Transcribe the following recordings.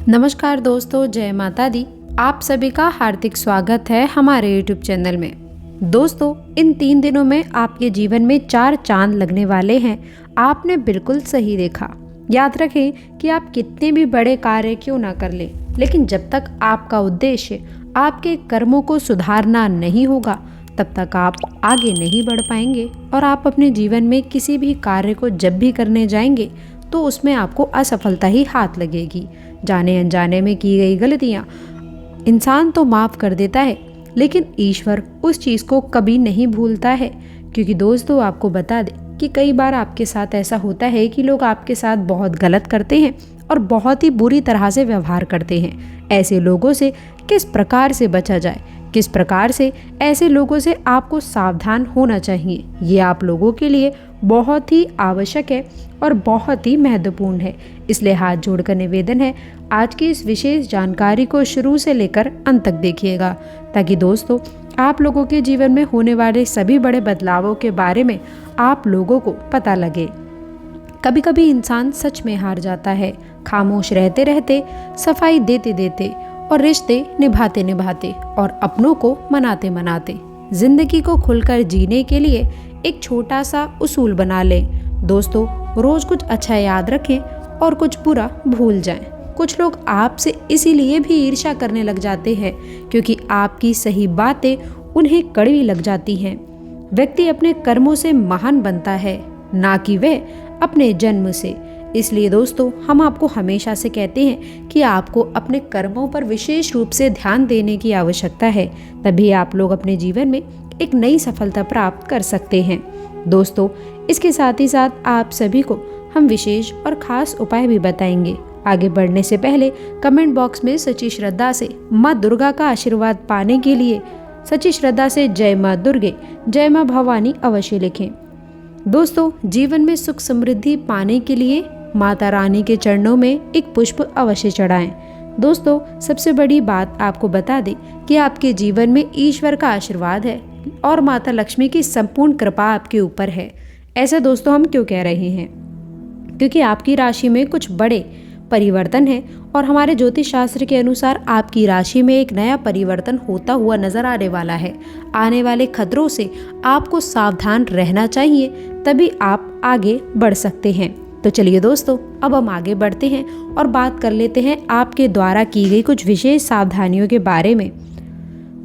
नमस्कार दोस्तों, जय माता दी। आप सभी का हार्दिक स्वागत है हमारे YouTube चैनल में। दोस्तों, इन 3 दिनों में आपके जीवन में 4 चांद लगने वाले हैं। आपने बिल्कुल सही देखा। याद रखें कि आप कितने भी बड़े कार्य क्यों ना कर लें, लेकिन जब तक आपका उद्देश्य आपके कर्मों को सुधारना नहीं होगा, तब तक आप आगे नहीं बढ़ पाएंगे। और आप अपने जीवन में किसी भी कार्य को जब भी करने जाएंगे तो उसमें आपको असफलता ही हाथ लगेगी। जाने अनजाने में की गई गलतियां इंसान तो माफ़ कर देता है, लेकिन ईश्वर उस चीज़ को कभी नहीं भूलता है। क्योंकि दोस्तों, आपको बता दें कि कई बार आपके साथ ऐसा होता है कि लोग आपके साथ बहुत गलत करते हैं और बहुत ही बुरी तरह से व्यवहार करते हैं। ऐसे लोगों से किस प्रकार से बचा जाए, किस प्रकार से ऐसे लोगों से आपको सावधान होना चाहिए, ये आप लोगों के लिए बहुत ही आवश्यक है और बहुत ही महत्वपूर्ण है। इसलिए हाथ जोड़कर निवेदन है, आज की इस विशेष जानकारी को शुरू से लेकर अंत तक देखिएगा, ताकि दोस्तों आप लोगों के जीवन में होने वाले सभी बड़े बदलावों के बारे में आप लोगों को पता लगे। कभी कभी इंसान सच में हार जाता है, खामोश रहते रहते, सफाई देते देते और रिश्ते निभाते निभाते और अपनों को मनाते मनाते। जिंदगी को खुलकर जीने के लिए एक छोटा सा उसूल बना लें। दोस्तों, रोज कुछ अच्छा याद रखें और कुछ बुरा भूल जाएं। कुछ लोग आपसे इसीलिए भी ईर्ष्या करने लग जाते हैं क्योंकि आपकी सही बातें उन्हें कड़वी लग जाती हैं। व्यक्ति अपने कर्मों से महान बनता है, ना कि वह अपने जन्म से। इसलिए दोस्तों, हम आपको हमेशा से कहते हैं कि आपको अपने कर्मों पर विशेष रूप से ध्यान देने की आवश्यकता है, तभी आप लोग अपने जीवन में एक नई सफलता प्राप्त कर सकते हैं। दोस्तों, इसके साथ ही साथ आप सभी को हम विशेष और खास उपाय भी बताएंगे। आगे बढ़ने से पहले कमेंट बॉक्स में सच्ची श्रद्धा से माँ दुर्गा का आशीर्वाद पाने के लिए सच्ची श्रद्धा से जय माँ दुर्गे, जय माँ भवानी अवश्य लिखें। दोस्तों, जीवन में सुख समृद्धि पाने के लिए माता रानी के चरणों में एक पुष्प अवश्य चढ़ाएं। दोस्तों, सबसे बड़ी बात आपको बता दें कि आपके जीवन में ईश्वर का आशीर्वाद है और माता लक्ष्मी की संपूर्ण कृपा आपके ऊपर है। ऐसा दोस्तों हम क्यों कह रहे हैं? क्योंकि आपकी राशि में कुछ बड़े परिवर्तन है और हमारे ज्योतिष शास्त्र के अनुसार आपकी राशि में एक नया परिवर्तन होता हुआ नजर आने वाला है। आने वाले खतरों से आपको सावधान रहना चाहिए, तभी आप आगे बढ़ सकते हैं। तो चलिए दोस्तों, अब हम आगे बढ़ते हैं और बात कर लेते हैं आपके द्वारा की गई कुछ विशेष सावधानियों के बारे में।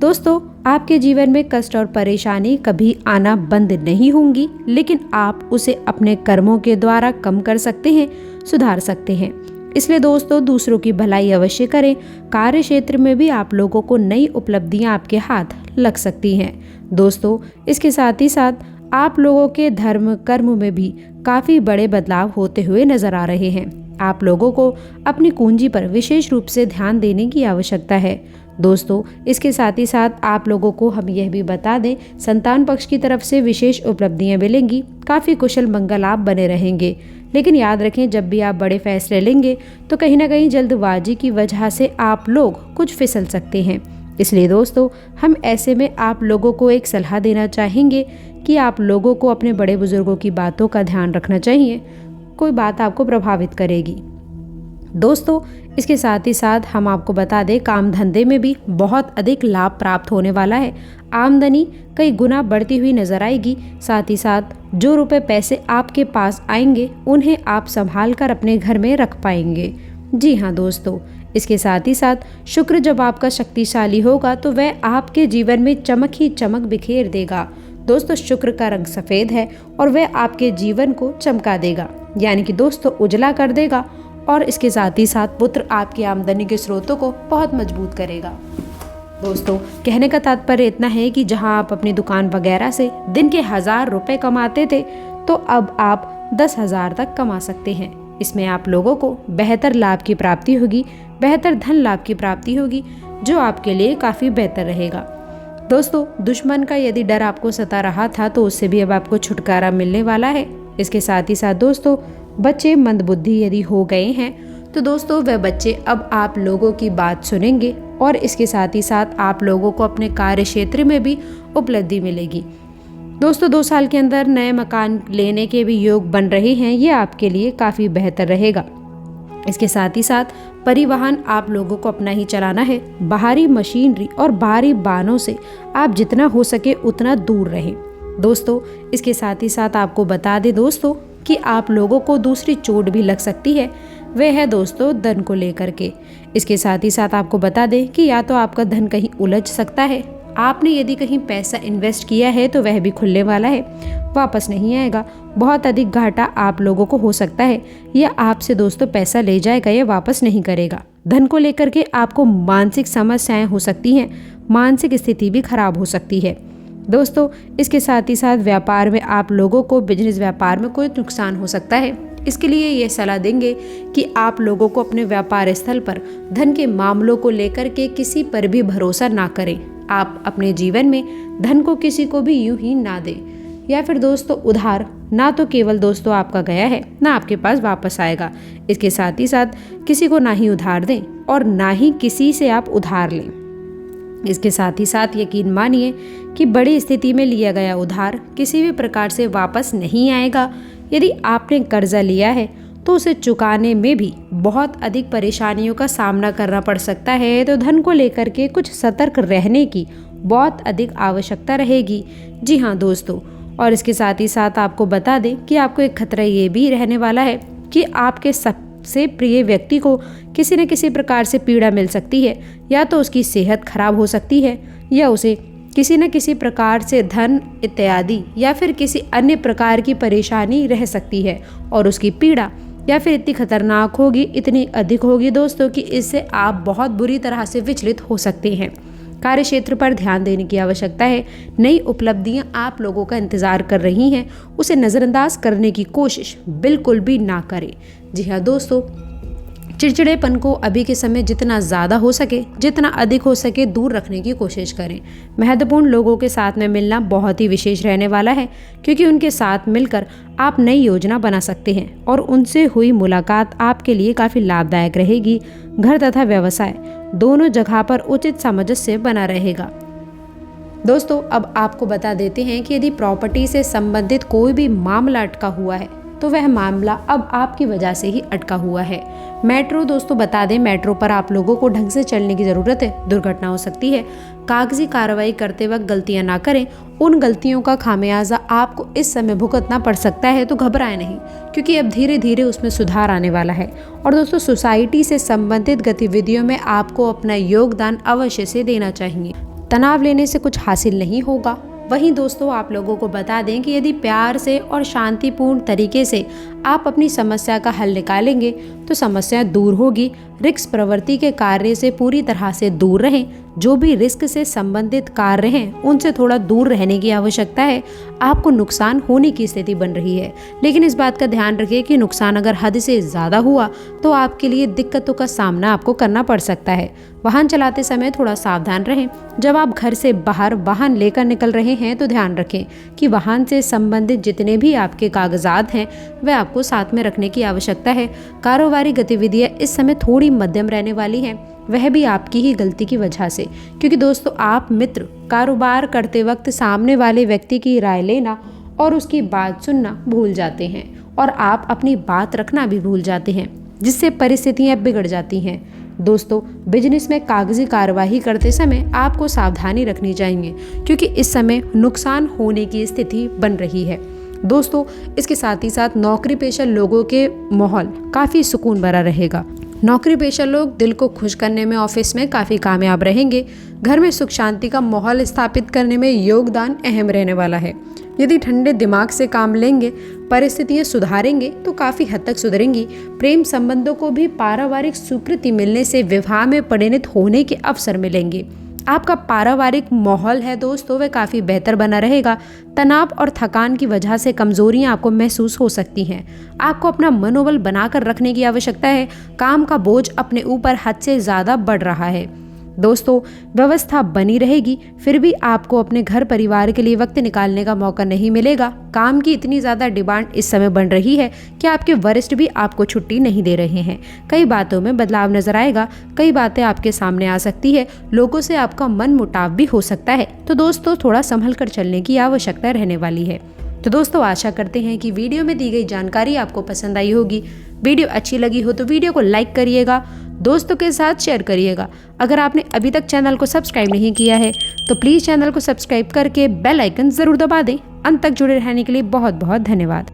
दोस्तों, आपके जीवन में कष्ट और परेशानी कभी आना बंद नहीं होंगी, लेकिन आप उसे अपने कर्मों के द्वारा कम कर सकते हैं, सुधार सकते हैं। इसलिए दोस्तों, दूसरों की भलाई अवश्य करें। कार्य क्षेत्र में भी आप लोगों को नई उपलब्धियां आपके हाथ लग सकती हैं। दोस्तों, इसके साथ ही साथ आप लोगों के धर्म कर्म में भी काफ़ी बड़े बदलाव होते हुए नजर आ रहे हैं। आप लोगों को अपनी कुंजी पर विशेष रूप से ध्यान देने की आवश्यकता है। दोस्तों, इसके साथ ही साथ आप लोगों को हम यह भी बता दें, संतान पक्ष की तरफ से विशेष उपलब्धियां मिलेंगी। काफ़ी कुशल मंगल आप बने रहेंगे, लेकिन याद रखें, जब भी आप बड़े फैसले लेंगे तो कहीं ना कहीं जल्दबाजी की वजह से आप लोग कुछ फिसल सकते हैं। इसलिए दोस्तों, हम ऐसे में आप लोगों को एक सलाह देना चाहेंगे कि आप लोगों को अपने बड़े बुजुर्गों की बातों का ध्यान रखना चाहिए। कोई बात आपको प्रभावित करेगी। दोस्तों, इसके साथ ही साथ हम आपको बता दें, काम धंधे में भी बहुत अधिक लाभ प्राप्त होने वाला है। आमदनी कई गुना बढ़ती हुई नजर आएगी। साथ ही साथ जो रुपए पैसे आपके पास आएंगे, उन्हें आप संभाल कर अपने घर में रख पाएंगे। जी हाँ दोस्तों, इसके साथ ही साथ शुक्र जब आपका शक्तिशाली होगा तो वह आपके जीवन में चमक ही चमक बिखेर देगा। दोस्तों, शुक्र का रंग सफ़ेद है और वह आपके जीवन को चमका देगा, यानी कि दोस्तों उजला कर देगा। और इसके साथ ही साथ पुत्र आपकी आमदनी के स्रोतों को बहुत मजबूत करेगा। दोस्तों, कहने का तात्पर्य इतना है कि जहां आप अपनी दुकान वगैरह से दिन के 1000 रुपए कमाते थे, तो अब आप 10,000 तक कमा सकते हैं। इसमें आप लोगों को बेहतर लाभ की प्राप्ति होगी, बेहतर धन लाभ की प्राप्ति होगी, जो आपके लिए काफ़ी बेहतर रहेगा। दोस्तों, दुश्मन का यदि डर आपको सता रहा था तो उससे भी अब आपको छुटकारा मिलने वाला है। इसके साथ ही साथ दोस्तों, बच्चे मंदबुद्धि यदि हो गए हैं तो दोस्तों वह बच्चे अब आप लोगों की बात सुनेंगे और इसके साथ ही साथ आप लोगों को अपने कार्य क्षेत्र में भी उपलब्धि मिलेगी। दोस्तों 2 साल के अंदर नए मकान लेने के भी योग बन रहे हैं, ये आपके लिए काफ़ी बेहतर रहेगा। इसके साथ ही साथ परिवहन आप लोगों को अपना ही चलाना है। बाहरी मशीनरी और बाहरी वाहनों से आप जितना हो सके उतना दूर रहें। दोस्तों इसके साथ ही साथ आपको बता दें दोस्तों कि आप लोगों को दूसरी चोट भी लग सकती है, वह है दोस्तों धन को लेकर के। इसके साथ ही साथ आपको बता दें कि या तो आपका धन कहीं उलझ सकता है, आपने यदि कहीं पैसा इन्वेस्ट किया है तो वह भी खुलने वाला है, वापस नहीं आएगा। बहुत अधिक घाटा आप लोगों को हो सकता है, या आपसे दोस्तों पैसा ले जाएगा या वापस नहीं करेगा। धन को लेकर के आपको मानसिक समस्याएं हो सकती हैं, मानसिक स्थिति भी खराब हो सकती है। दोस्तों इसके साथ ही साथ व्यापार में आप लोगों को बिजनेस व्यापार में कोई नुकसान हो सकता है। इसके लिए ये सलाह देंगे कि आप लोगों को अपने व्यापार स्थल पर धन के मामलों को लेकर के किसी पर भी भरोसा ना करें। आप अपने जीवन में धन को किसी को भी यूं ही ना दें, या फिर दोस्तों उधार ना तो केवल दोस्तों आपका गया है ना आपके पास वापस आएगा। इसके साथ ही साथ किसी को ना ही उधार दें और ना ही किसी से आप उधार लें। इसके साथ ही साथ यकीन मानिए कि बड़ी स्थिति में लिया गया उधार किसी भी प्रकार से वापस नहीं आएगा। यदि आपने कर्जा लिया है तो उसे चुकाने में भी बहुत अधिक परेशानियों का सामना करना पड़ सकता है। तो धन को लेकर के कुछ सतर्क रहने की बहुत अधिक आवश्यकता रहेगी। जी हाँ दोस्तों, और इसके साथ ही साथ आपको बता दें कि आपको एक खतरा ये भी रहने वाला है कि आपके सबसे प्रिय व्यक्ति को किसी न किसी प्रकार से पीड़ा मिल सकती है, या तो उसकी सेहत खराब हो सकती है, या उसे किसी न किसी प्रकार से धन इत्यादि या फिर किसी अन्य प्रकार की परेशानी रह सकती है, और उसकी पीड़ा या फिर इतनी खतरनाक होगी, इतनी अधिक होगी दोस्तों कि इससे आप बहुत बुरी तरह से विचलित हो सकते हैं। कार्य क्षेत्र पर ध्यान देने की आवश्यकता है। नई उपलब्धियां आप लोगों का इंतजार कर रही हैं, उसे नज़रअंदाज करने की कोशिश बिल्कुल भी ना करें। जी हाँ दोस्तों, चिड़चिड़ेपन को अभी के समय जितना ज़्यादा हो सके, जितना अधिक हो सके दूर रखने की कोशिश करें। महत्वपूर्ण लोगों के साथ में मिलना बहुत ही विशेष रहने वाला है, क्योंकि उनके साथ मिलकर आप नई योजना बना सकते हैं और उनसे हुई मुलाकात आपके लिए काफ़ी लाभदायक रहेगी। घर तथा व्यवसाय दोनों जगह पर उचित सामंजस्य बना रहेगा। दोस्तों अब आपको बता देते हैं कि यदि प्रॉपर्टी से संबंधित कोई भी मामला अटका हुआ है तो वह मामला अब आपकी वजह से ही अटका हुआ है। मेट्रो दोस्तों बता दें, मेट्रो पर आप लोगों को ढंग से चलने की ज़रूरत है, दुर्घटना हो सकती है। कागजी कार्रवाई करते वक्त गलतियां ना करें, उन गलतियों का खामियाजा आपको इस समय भुगतना पड़ सकता है। तो घबराएं नहीं, क्योंकि अब धीरे धीरे उसमें सुधार आने वाला है। और दोस्तों सोसाइटी से संबंधित गतिविधियों में आपको अपना योगदान अवश्य से देना चाहिए। तनाव लेने से कुछ हासिल नहीं होगा। वहीं दोस्तों आप लोगों को बता दें कि यदि प्यार से और शांतिपूर्ण तरीके से आप अपनी समस्या का हल निकालेंगे तो समस्या दूर होगी। रिस्क प्रवृत्ति के कार्य से पूरी तरह से दूर रहें। जो भी रिस्क से संबंधित कार्य हैं उनसे थोड़ा दूर रहने की आवश्यकता है। आपको नुकसान होने की स्थिति बन रही है, लेकिन इस बात का ध्यान रखिए कि नुकसान अगर हद से ज़्यादा हुआ तो आपके लिए दिक्कतों का सामना आपको करना पड़ सकता है। वाहन चलाते समय थोड़ा सावधान रहें। जब आप घर से बाहर वाहन लेकर निकल रहे हैं तो ध्यान रखें कि वाहन से संबंधित जितने भी आपके कागजात हैं वह आपको साथ में रखने की आवश्यकता है। कारोबारी गतिविधियां इस समय थोड़ी मध्यम रहने वाली हैं, वह भी आपकी ही गलती की वजह से, क्योंकि दोस्तों आप मित्र कारोबार करते वक्त सामने वाले व्यक्ति की राय लेना और उसकी बात सुनना भूल जाते हैं, और आप अपनी बात रखना भी भूल जाते हैं, जिससे परिस्थितियां बिगड़ जाती हैं। दोस्तों बिजनेस में कागजी कार्यवाही करते समय आपको सावधानी रखनी चाहिए, क्योंकि इस समय नुकसान होने की स्थिति बन रही है। दोस्तों इसके साथ ही साथ नौकरी पेशा लोगों के माहौल काफ़ी सुकून भरा रहेगा। नौकरी पेशा लोग दिल को खुश करने में ऑफिस में काफ़ी कामयाब रहेंगे। घर में सुख शांति का माहौल स्थापित करने में योगदान अहम रहने वाला है। यदि ठंडे दिमाग से काम लेंगे, परिस्थितियां सुधारेंगे तो काफ़ी हद तक सुधरेंगी। प्रेम संबंधों को भी पारिवारिक स्वीकृति मिलने से विवाह में परिणत होने के अवसर मिलेंगे। आपका पारिवारिक माहौल है दोस्तों वह काफ़ी बेहतर बना रहेगा। तनाव और थकान की वजह से कमजोरियां आपको महसूस हो सकती हैं। आपको अपना मनोबल बनाकर रखने की आवश्यकता है। काम का बोझ अपने ऊपर हद से ज़्यादा बढ़ रहा है। दोस्तों व्यवस्था बनी रहेगी, फिर भी आपको अपने घर परिवार के लिए वक्त निकालने का मौका नहीं मिलेगा। काम की इतनी ज़्यादा डिमांड इस समय बन रही है कि आपके वरिष्ठ भी आपको छुट्टी नहीं दे रहे हैं। कई बातों में बदलाव नजर आएगा, कई बातें आपके सामने आ सकती है, लोगों से आपका मन मुटाव भी हो सकता है। तो दोस्तों थोड़ा संभल कर चलने की आवश्यकता रहने वाली है। तो दोस्तों आशा करते हैं कि वीडियो में दी गई जानकारी आपको पसंद आई होगी। वीडियो अच्छी लगी हो तो वीडियो को लाइक करिएगा, दोस्तों के साथ शेयर करिएगा। अगर आपने अभी तक चैनल को सब्सक्राइब नहीं किया है तो प्लीज़ चैनल को सब्सक्राइब करके बेल आइकन ज़रूर दबा दें। अंत तक जुड़े रहने के लिए बहुत बहुत धन्यवाद।